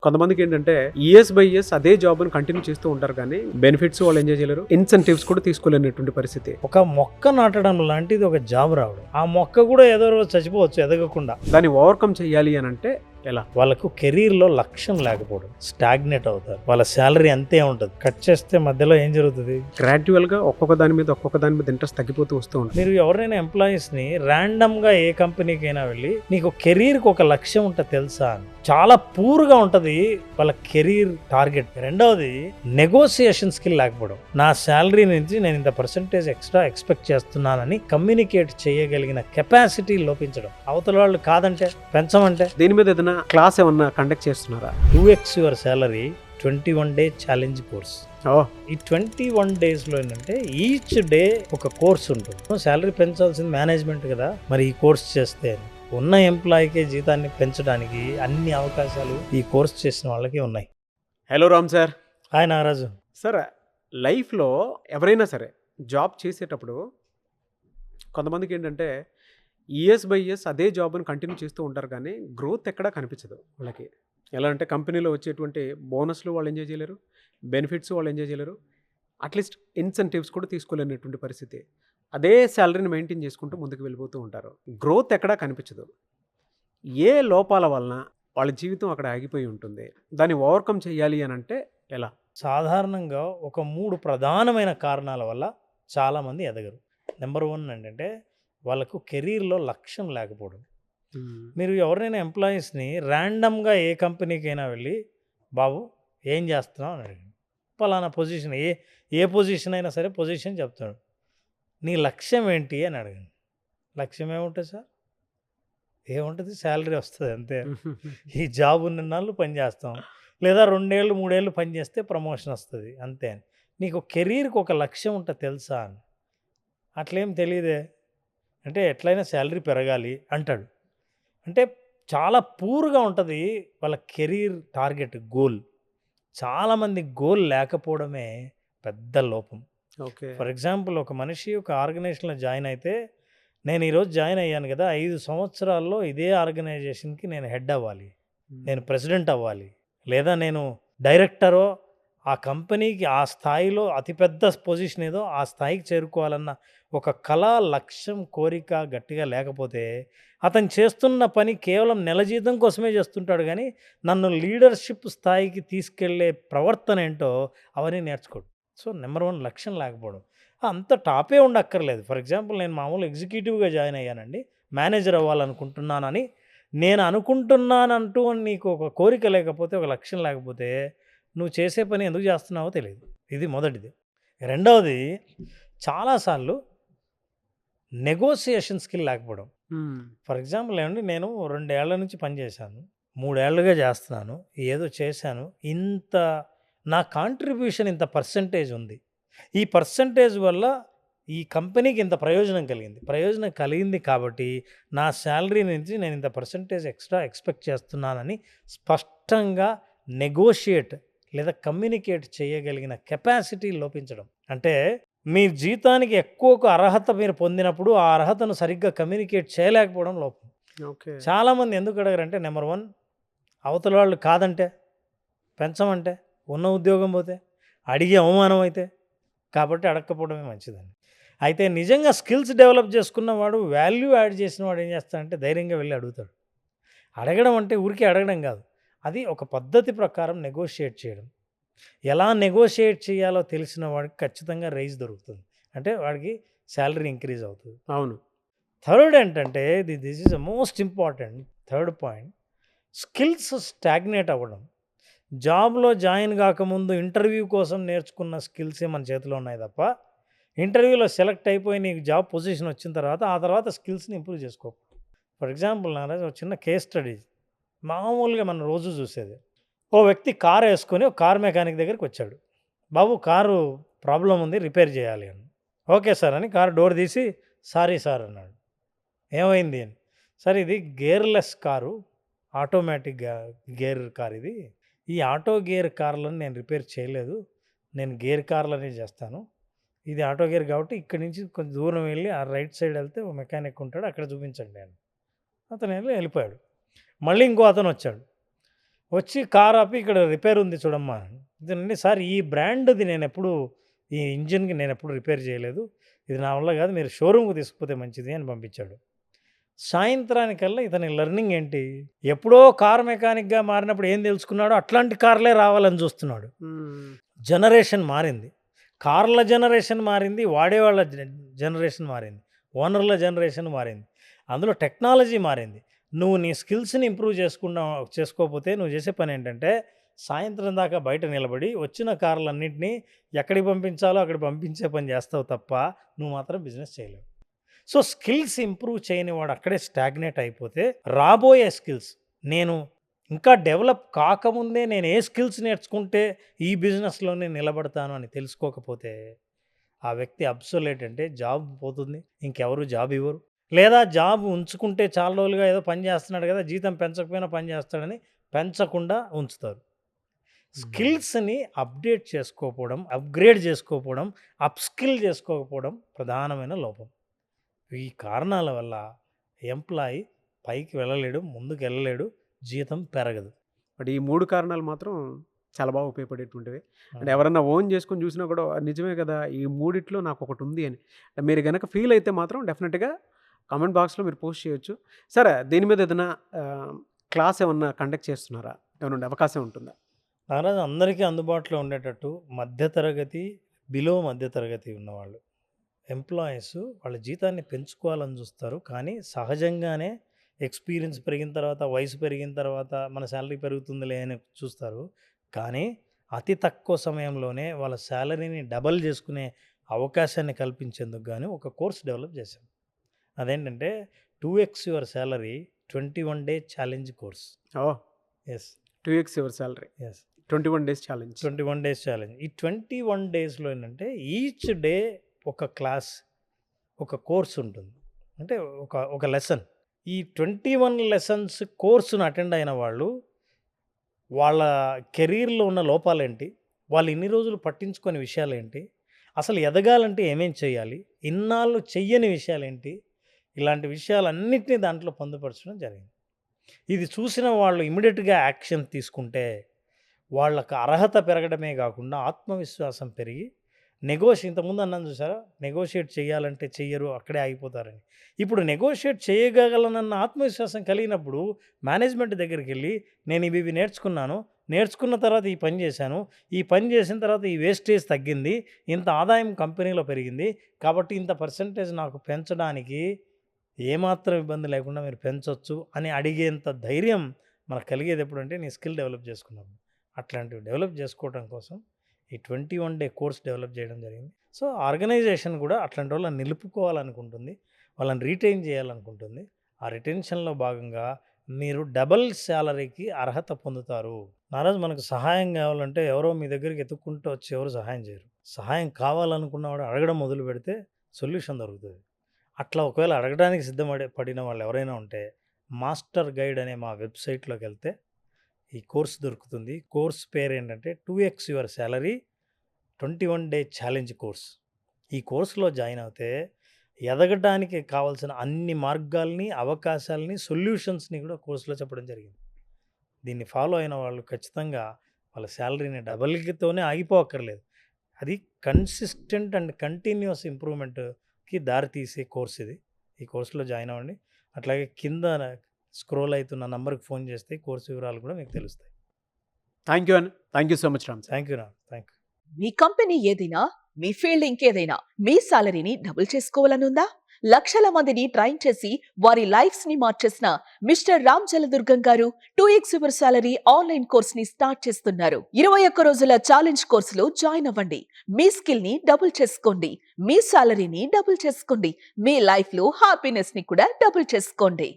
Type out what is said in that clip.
కొంతమందికేంటంటే years by years అదే జాబ్‌ని continue చేస్తూ ఉంటారు కానీ, బెనిఫిట్స్ వాళ్ళు ఎంజాయ్ చేయలేరు. ఇన్సెంటివ్స్ కూడా తీసుకోలేనటువంటి పరిస్థితి. ఒక మొక్క నాటడం లాంటిది ఒక జాబ్ రావడం. ఆ మొక్క కూడా ఏదో రోజు చచ్చిపోవచ్చు ఎదగకుండా. దాన్ని ఓవర్‌కమ్ చేయాలి అనంటే ఎలా? వాళ్ళకు కెరీర్‌లో లక్ష్యం లేకపోవడం. స్టాగ్నేట్ అవుతారు. వాళ్ళ సాలరీ అంతే ఉంటది. కట్ చేస్తే మధ్యలో ఏం జరుగుతుంది? గ్రాడ్యువల్‌గా ఒక్కొక్క దాని మీద ఇంట్రెస్ట్ తగ్గిపోతూ వస్తూ ఉంటుంది. మీరు ఎవరైనా ఎంప్లాయీస్‌ని ర్యాండమ్‌గా ఏ కంపెనీకైనా వెళ్ళి నీకు కెరీర్‌కి ఒక లక్ష్యం ఉంటది తెలుసా అని. చాలా పూర్‌గా ఉంటది వాళ్ళ కెరీర్ టార్గెట్. రెండవది నెగోసియేషన్ స్కిల్ లేకపోవడం. నా సాలరీ నుంచి నేను ఇంత పర్సెంటేజ్ ఎక్స్ట్రా ఎక్స్పెక్ట్ చేస్తున్నానని కమ్యూనికేట్ చేయగలిగిన కెపాసిటీ లోపించడం. అవతల వాళ్ళు కాదంటే పెంచమంటే దీని మీద ఏదైనా క్లాస్ ఏమన్నా కండక్ట్ చేస్తున్నారా? 2x your salary 21 day challenge course. Oh! ఈ 21 డేస్లో ఏంటంటే ఈచ్ డే ఒక కోర్స్ ఉంటుంది. శాలరీ పెంచాల్సింది మేనేజ్మెంట్ కదా, మరి ఈ కోర్స్ చేస్తే ఉన్న ఎంప్లాయీకి జీతాన్ని పెంచడానికి అన్ని అవకాశాలు ఈ కోర్స్ చేసిన వాళ్ళకి ఉన్నాయి. Hello Ram sir. Hi Nagaraju. Sir, లైఫ్‌లో ఎవరైనా సరే జాబ్ చేసేటప్పుడు కొంతమందికి ఏంటంటే ఇయర్స్ బై ఇయర్స్ అదే జాబ్‌ని కంటిన్యూ చేస్తూ ఉంటారు కానీ, గ్రోత్ ఎక్కడా కనిపించదు వాళ్ళకి. ఎలా అంటే కంపెనీలో వచ్చేటువంటి బోనస్‌లు వాళ్ళు ఎంజాయ్ చేయలేరు. బెనిఫిట్స్ వాళ్ళు ఎంజాయ్ చేయలేరు. అట్‌లీస్ట్ ఇన్సెంటివ్స్ కూడా తీసుకోలేనటువంటి పరిస్థితి. అదే సాలరీని మెయింటైన్ చేసుకుంటూ ముందుకు వెళ్ళిపోతూ ఉంటారు. గ్రోత్ ఎక్కడా కనిపించదు. ఏ లోపాల వలన వాళ్ళ జీవితం అక్కడ ఆగిపోయి ఉంటుంది? దాన్ని ఓవర్‌కమ్ చేయాలి అనంటే ఎలా? సాధారణంగా ఒక 3 ప్రధానమైన కారణాల వల్ల చాలామంది ఎదగరు. నెంబర్ 1 ఏంటంటే వాళ్ళకు కెరీర్‌లో లక్ష్యం లేకపోవడం. మీరు ఎవరైనా ఎంప్లాయీస్‌ని ర్యాండమ్‌గా ఏ కంపెనీకైనా వెళ్ళి, బాబు ఏం చేస్తున్నావు అని అడిగాను. పలానా పొజిషన్, ఏ పొజిషన్ అయినా సరే పొజిషన్ చెప్తాడు. నీ లక్ష్యం ఏంటి అని అడిగాను. లక్ష్యం ఏముంటుంది సార్? ఏముంటుంది, శాలరీ వస్తుంది అంతే. ఈ జాబ్ ఉన్ననాళ్ళు పని చేస్తాం, లేదా 2 ఏళ్ళు 3 ఏళ్ళు పని చేస్తే ప్రమోషన్ వస్తుంది అంతే అని. నీకు కెరీర్కి ఒక లక్ష్యం ఉంటుంది తెలుసా అని. అట్లేం తెలియదే అంటే, ఎట్లయినా శాలరీ పెరగాలి అంటాడు. అంటే చాలా పూర్‌గా ఉంటుంది వాళ్ళ కెరీర్ టార్గెట్, గోల్. చాలామంది గోల్ లేకపోవడమే పెద్ద లోపం. ఓకే. ఫర్ ఎగ్జాంపుల్, ఒక మనిషి ఒక ఆర్గనైజేషన్‌లో జాయిన్ అయితే, నేను ఈరోజు జాయిన్ అయ్యాను కదా, 5 సంవత్సరాల్లో ఇదే ఆర్గనైజేషన్‌కి నేను హెడ్ అవ్వాలి, నేను ప్రెసిడెంట్ అవ్వాలి, లేదా నేను డైరెక్టరో, ఆ కంపెనీకి ఆ స్థాయిలో అతిపెద్ద పొజిషన్ ఏదో ఆ స్థాయికి చేరుకోవాలన్న ఒక కళ, లక్ష్యం, కోరిక గట్టిగా లేకపోతే, అతను చేస్తున్న పని కేవలం నెల జీతం కోసమే చేస్తుంటాడు కానీ, నన్ను లీడర్షిప్ స్థాయికి తీసుకెళ్లే ప్రవర్తన ఏంటో అవన్నీ నేర్చుకోడు. సో నెంబర్ 1 లక్ష్యం లేకపోవడం. అంత టాపే ఉండక్కర్లేదు. ఫర్ ఎగ్జాంపుల్, నేను మామూలు ఎగ్జిక్యూటివ్‌గా జాయిన్ అయ్యానండి, మేనేజర్ అవ్వాలనుకుంటున్నానని నేను అనుకుంటున్నానంటూ నీకు ఒక కోరిక లేకపోతే, ఒక లక్ష్యం లేకపోతే, నువ్వు చేసే పని ఎందుకు చేస్తున్నావో తెలియదు. ఇది మొదటిది. రెండవది, చాలాసార్లు నెగోసియేషన్ స్కిల్ లేకపోవడం. ఫర్ ఎగ్జాంపుల్ ఏమండి, నేను 2 ఏళ్ల నుంచి పనిచేశాను, 3 ఏళ్లుగా చేస్తున్నాను, ఏదో చేశాను, ఇంత నా కాంట్రిబ్యూషన్ ఇంత పర్సెంటేజ్ ఉంది, ఈ పర్సెంటేజ్ వల్ల ఈ కంపెనీకి ఇంత ప్రయోజనం కలిగింది కాబట్టి నా శాలరీ నుంచి నేను ఇంత పర్సెంటేజ్ ఎక్స్ట్రా ఎక్స్పెక్ట్ చేస్తున్నానని స్పష్టంగా నెగోషియేట్ లేదా కమ్యూనికేట్ చేయగలిగిన కెపాసిటీ లోపించడం. అంటే మీ జీతానికి ఎక్కువ అర్హత మీరు పొందినప్పుడు ఆ అర్హతను సరిగ్గా కమ్యూనికేట్ చేయలేకపోవడం లోపం. ఓకే. చాలామంది ఎందుకు అడగరంటే, నెంబర్ 1 అవతల వాళ్ళు కాదంటే, పెంచమంటే, ఉన్న ఉద్యోగం పోతే, అడిగే అవమానం అయితే, కాబట్టి అడగకపోవడమే మంచిదండి. అయితే నిజంగా స్కిల్స్ డెవలప్ చేసుకున్నవాడు, వాల్యూ యాడ్ చేసిన వాడు ఏం చేస్తాడంటే ధైర్యంగా వెళ్ళి అడుగుతాడు. అడగడం అంటే ఊరికే అడగడం కాదు, అది ఒక పద్ధతి ప్రకారం నెగోషియేట్ చేయడం. ఎలా నెగోషియేట్ చేయాలో తెలిసిన వాడికి ఖచ్చితంగా రైజ్ దొరుకుతుంది. అంటే వాడికి శాలరీ ఇంక్రీజ్ అవుతుంది. అవును. థర్డ్ ఏంటంటే, this is the most important third point, skills stagnate అవ్వడం. జాబ్లో జాయిన్ కాకముందు ఇంటర్వ్యూ కోసం నేర్చుకున్న స్కిల్సే మన చేతిలో ఉన్నాయి తప్ప, ఇంటర్వ్యూలో సెలెక్ట్ అయిపోయి నీకు జాబ్ పొజిషన్ వచ్చిన తర్వాత ఆ తర్వాత స్కిల్స్ని ఇంప్రూవ్ చేసుకో. ఫర్ ఎగ్జాంపుల్ నారాజ్, ఒక చిన్న కేస్ స్టడీ. మామూలుగా మనం రోజు చూసేది, ఓ వ్యక్తి కారు వేసుకొని ఒక కార్ మెకానిక్ దగ్గరికి వచ్చాడు. బాబు, కారు ప్రాబ్లం ఉంది, రిపేర్ చేయాలి అని. ఓకే సార్ అని కారు డోర్ తీసి, సారీ సార్ అన్నాడు. ఏమైంది అని. సార్, ఇది gearless car, automatic gear car ఇది. ఈ ఆటో గేర్ కార్లను నేను రిపేర్ చేయలేదు, నేను గేర్ కార్లనే చేస్తాను. ఇది ఆటో గేర్ కాబట్టి ఇక్కడి నుంచి కొంచెం దూరం వెళ్ళి ఆ రైట్ సైడ్ వెళ్తే ఓ మెకానిక్ ఉంటాడు, అక్కడ చూపించండి అని. అతను వెళ్ళిపోయాడు. మళ్ళీ ఇంకో అతను వచ్చాడు. వచ్చి కార్ ఆపి ఇక్కడ రిపేర్ ఉంది చూడమ్మా. ఇదండి సార్ ఈ బ్రాండ్‌ది నేనెప్పుడు ఈ ఇంజిన్‌కి నేనెప్పుడు రిపేర్ చేయలేదు. ఇది నా వల్ల కాదు. మీరు షోరూమ్‌కి తీసుకుపోతే మంచిది అని పంపించాడు. సాయంత్రానికల్లా ఇతని లెర్నింగ్ ఏంటి? ఎప్పుడో కార్ మెకానిక్‌గా మారినప్పుడు ఏం తెలుసుకున్నాడో అట్లాంటి కార్లే రావాలని చూస్తున్నాడు. జనరేషన్ మారింది. కార్ల జనరేషన్ మారింది. వాడేవాళ్ళ జనరేషన్ మారింది. ఓనర్ల జనరేషన్ మారింది. అందులో టెక్నాలజీ మారింది. నువ్వు నీ స్కిల్స్‌ని ఇంప్రూవ్ చేసుకోకపోతే నువ్వు చేసే పని ఏంటంటే సాయంత్రం దాకా బయట నిలబడి వచ్చిన కార్లన్నింటినీ ఎక్కడికి పంపించాలో అక్కడికి పంపించే పని చేస్తావు తప్ప నువ్వు మాత్రం బిజినెస్ చేయలేవు. సో స్కిల్స్ ఇంప్రూవ్ చేయని వాడు అక్కడే స్టాగ్నేట్ అయిపోతే రాబోయే స్కిల్స్ నేను ఇంకా డెవలప్ కాకముందే నేను ఏ స్కిల్స్ నేర్చుకుంటే ఈ బిజినెస్లోనే నిలబడతాను అని తెలుసుకోకపోతే ఆ వ్యక్తి అబ్సొల్యూట్ అంటే జాబ్ పోతుంది. ఇంకెవరు జాబ్ ఇవ్వరు. లేదా జాబ్ ఉంచుకుంటే చాలా రోజులుగా ఏదో పని చేస్తున్నాడు కదా, జీతం పెంచకపోయినా పని చేస్తాడని పెంచకుండా ఉంచుతారు. స్కిల్స్ని అప్డేట్ చేసుకోకపోవడం, అప్గ్రేడ్ చేసుకోకపోవడం, అప్స్కిల్ చేసుకోకపోవడం ప్రధానమైన లోపం. ఈ కారణాల వల్ల ఎంప్లాయీ పైకి వెళ్ళలేడు, ముందుకు వెళ్ళలేడు, జీతం పెరగదు. బట్ ఈ 3 కారణాలు మాత్రం చాలా బాగా ఉపయోగపడేటువంటివి. అంటే ఎవరన్నా ఓన్ చేసుకొని చూసినా కూడా నిజమే కదా, ఈ మూడిట్లో నాకు ఒకటి ఉంది అని మీరు కనుక ఫీల్ అయితే మాత్రం డెఫినెట్గా కామెంట్ బాక్స్లో మీరు పోస్ట్ చేయొచ్చు. సరే, దీని మీద ఏదైనా క్లాస్ ఏమన్నా కండక్ట్ చేస్తున్నారా? ఏమైనా అవకాశం ఉంటుందా? నారాజు అందరికీ అందుబాటులో ఉండేటట్టు మధ్యతరగతి, బిలో మధ్యతరగతి ఉన్నవాళ్ళు ఎంప్లాయీస్ వాళ్ళ జీతాన్ని పెంచుకోవాలని చూస్తారు. కానీ సహజంగానే ఎక్స్పీరియన్స్ పెరిగిన తర్వాత, వయసు పెరిగిన తర్వాత మన శాలరీ పెరుగుతుందిలే అని చూస్తారు. కానీ అతి తక్కువ సమయంలోనే వాళ్ళ శాలరీని డబల్ చేసుకునే అవకాశాన్ని కల్పించేందుకు గాను ఒక కోర్స్ డెవలప్ చేశాం. అదేంటంటే 2x your salary 21 day challenge course. Yes, 2x your salary, yes, 21 days challenge. 21 days challenge. ఈ 21 డేస్లో ఏంటంటే ఈచ్ డే ఒక క్లాస్, ఒక కోర్స్ ఉంటుంది. అంటే ఒక లెసన్. ఈ 21 లెసన్స్ కోర్సును అటెండ్ అయిన వాళ్ళు వాళ్ళ కెరీర్లో ఉన్న లోపాలేంటి, వాళ్ళు ఇన్ని రోజులు పట్టించుకునే విషయాలేంటి, అసలు ఎదగాలంటే ఏమేం చేయాలి, ఇన్నాళ్ళు చెయ్యని విషయాలేంటి, ఇలాంటి విషయాలన్నింటినీ దాంట్లో పొందుపరచడం జరిగింది. ఇది చూసిన వాళ్ళు ఇమీడియట్గా యాక్షన్ తీసుకుంటే వాళ్ళకు అర్హత పెరగడమే కాకుండా ఆత్మవిశ్వాసం పెరిగి ఇంతకుముందు అన్నాను చూసారా, నెగోషియేట్ చేయాలంటే చెయ్యరు, అక్కడే ఆగిపోతారని. ఇప్పుడు నెగోషియేట్ చేయగలనన్న ఆత్మవిశ్వాసం కలిగినప్పుడు మేనేజ్మెంట్ దగ్గరికి వెళ్ళి నేను ఇవి నేర్చుకున్న తర్వాత ఈ పని చేశాను, ఈ పని చేసిన తర్వాత ఈ వేస్టేజ్ తగ్గింది, ఇంత ఆదాయం కంపెనీలో పెరిగింది, కాబట్టి ఇంత పర్సంటేజ్ నాకు పెంచడానికి ఏమాత్రం ఇబ్బంది లేకుండా మీరు పెంచవచ్చు అని అడిగేంత ధైర్యం మనకు కలిగేది ఎప్పుడంటే నీ స్కిల్ డెవలప్ చేసుకున్నప్పుడు. అట్లాంటివి డెవలప్ చేసుకోవడం కోసం ఈ 21 డే కోర్స్ డెవలప్ చేయడం జరిగింది. సో ఆర్గనైజేషన్ కూడా అట్లాంటి వాళ్ళని నిలుపుకోవాలనుకుంటుంది, వాళ్ళని రీటైన్ చేయాలనుకుంటుంది. ఆ రిటెన్షన్లో భాగంగా మీరు డబల్ శాలరీకి అర్హత పొందుతారు. నారాజు మనకు సహాయం కావాలంటే ఎవరో మీ దగ్గరికి ఎత్తుక్కుంటూ వచ్చి ఎవరు సహాయం చేయరు. సహాయం కావాలనుకున్నవాడు అడగడం మొదలు పెడితే సొల్యూషన్ దొరుకుతుంది. అట్లా ఒకవేళ అడగడానికి పడిన వాళ్ళు ఎవరైనా ఉంటే మాస్టర్ గైడ్ అనే మా వెబ్సైట్లోకి వెళ్తే ఈ కోర్స్ దొరుకుతుంది. కోర్స్ పేరు ఏంటంటే 2x your salary 21 day challenge course. ఈ కోర్సులో జాయిన్ అవుతే ఎదగడానికి కావాల్సిన అన్ని మార్గాల్ని, అవకాశాలని, సొల్యూషన్స్ని కూడా కోర్సులో చెప్పడం జరిగింది. దీన్ని ఫాలో అయిన వాళ్ళు ఖచ్చితంగా వాళ్ళ శాలరీని డబల్తోనే ఆగిపోక్కర్లేదు. అది కన్సిస్టెంట్ అండ్ కంటిన్యూస్ ఇంప్రూవ్మెంట్కి దారితీసే కోర్స్ ఇది. ఈ కోర్సులో జాయిన్ అవ్వండి. అట్లాగే కింద స్క్రోల్ అవుతున్న నంబర్కి ఫోన్ చేస్తే కోర్సు వివరాలు కూడా మీకు తెలుస్తాయి. Thank you so much Ram. Thank you Ram. Thank you. Me company ఏదైనా, మీ ఫీల్డ్ ఇంకేదైనా, మీ సాలరీని డబుల్ చేసుకోవాలనుందా? లక్షల మందిని ట్రైన్ చేసి వారి లైఫ్స్ ని మార్చేసిన మిస్టర్ రామ్ జలదుర్గం గారు 2x your salary online course ని స్టార్ట్ చేస్తున్నారు. 21 రోజుల ఛాలెంజ్ కోర్సులో జాయిన్ అవ్వండి. మీ స్కిల్ ని డబుల్ చేసుకోండి, మీ సాలరీని డబుల్ చేసుకోండి, మీ లైఫ్ లో హ్యాపీనెస్ ని కూడా డబుల్ చేసుకోండి.